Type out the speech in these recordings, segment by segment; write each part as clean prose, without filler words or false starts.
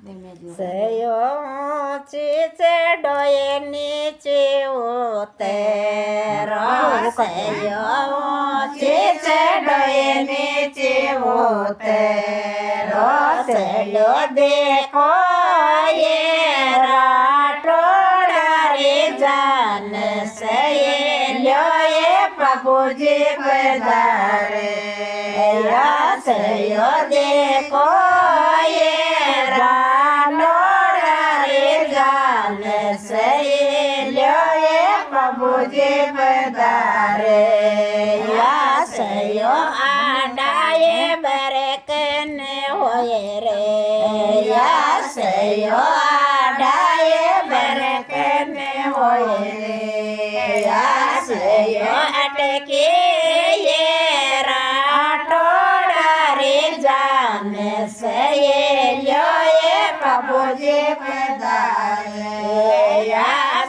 सयो ऊंची चढ़ोए नीचे उतरो सयो ऊंची चढ़ोए नीचे उतरो सलो देखो ये राठौड़ा रे जान सहेलो ये प्रभु जी पधारे सयो देखो ये राठौड़ा रे जान सहेलो ये प्रभु जी पधारे सयो आडाए बरकन होए रे सयो आडाए बरकन होए रे सयो अटके ये राठौड़ा रे जान सहेलो ये प्रभु जी पधारे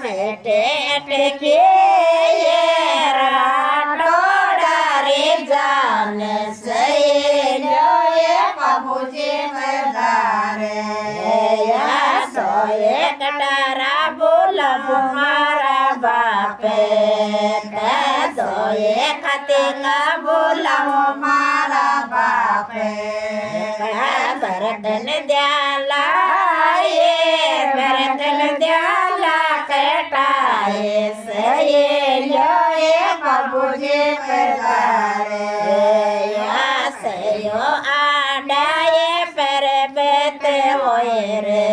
बेटे अटके ये राठौड़ा रे जान सहेलो ये प्रभु जी पधारे सोए कटारा बोला मारा बापे सोए खाते का बोला मारा बापे बरतन द्याला ये बरतन द्याला कटाए सहेलो ये प्रभु जी पधारे सयो आडाए पर्वत होए रे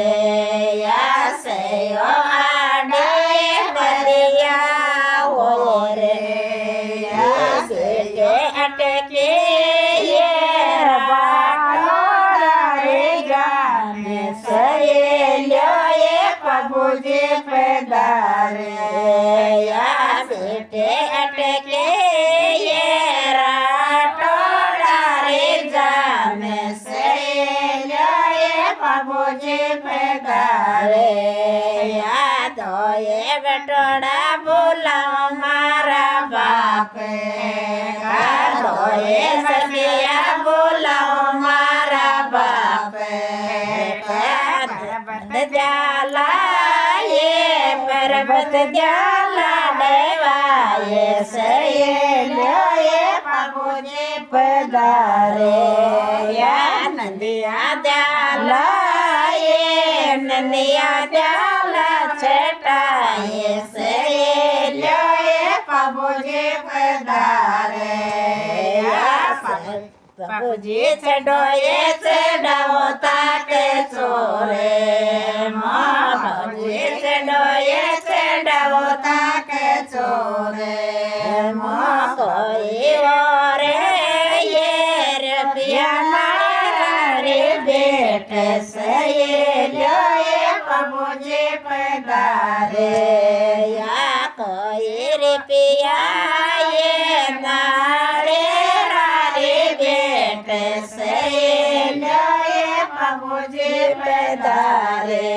सयो आडाए बलिया होए रे बेटे अटके ये राठौड़ा रे जान सहेलो ये प्रभु जी पधारे बेटे अटके ये राठौड़ा रे जान सहेलो ये प्रभु जी पधारे ये बटोड़ा बोला मारा बाप ये सखिया बोला मारा बाप पर्वत जाला ये पर्वत जाला देवा ये सहेलो ये प्रभु जी पधारे नंदिया जाला ये नंदिया जाला छटाए सहेलो ये प्रभु जी पधारे प्रभु जी चढ़ोए चढ़ाओ ताक चोरे प्रभु जी चढ़ोए चढ़ाओ ताक चोरे कोई और ये रुपया रे बेट सहेलो ये प्रभु जी पधारे कोई रुपया ये नारे रे बेट सहेलो ये प्रभु जी पधारे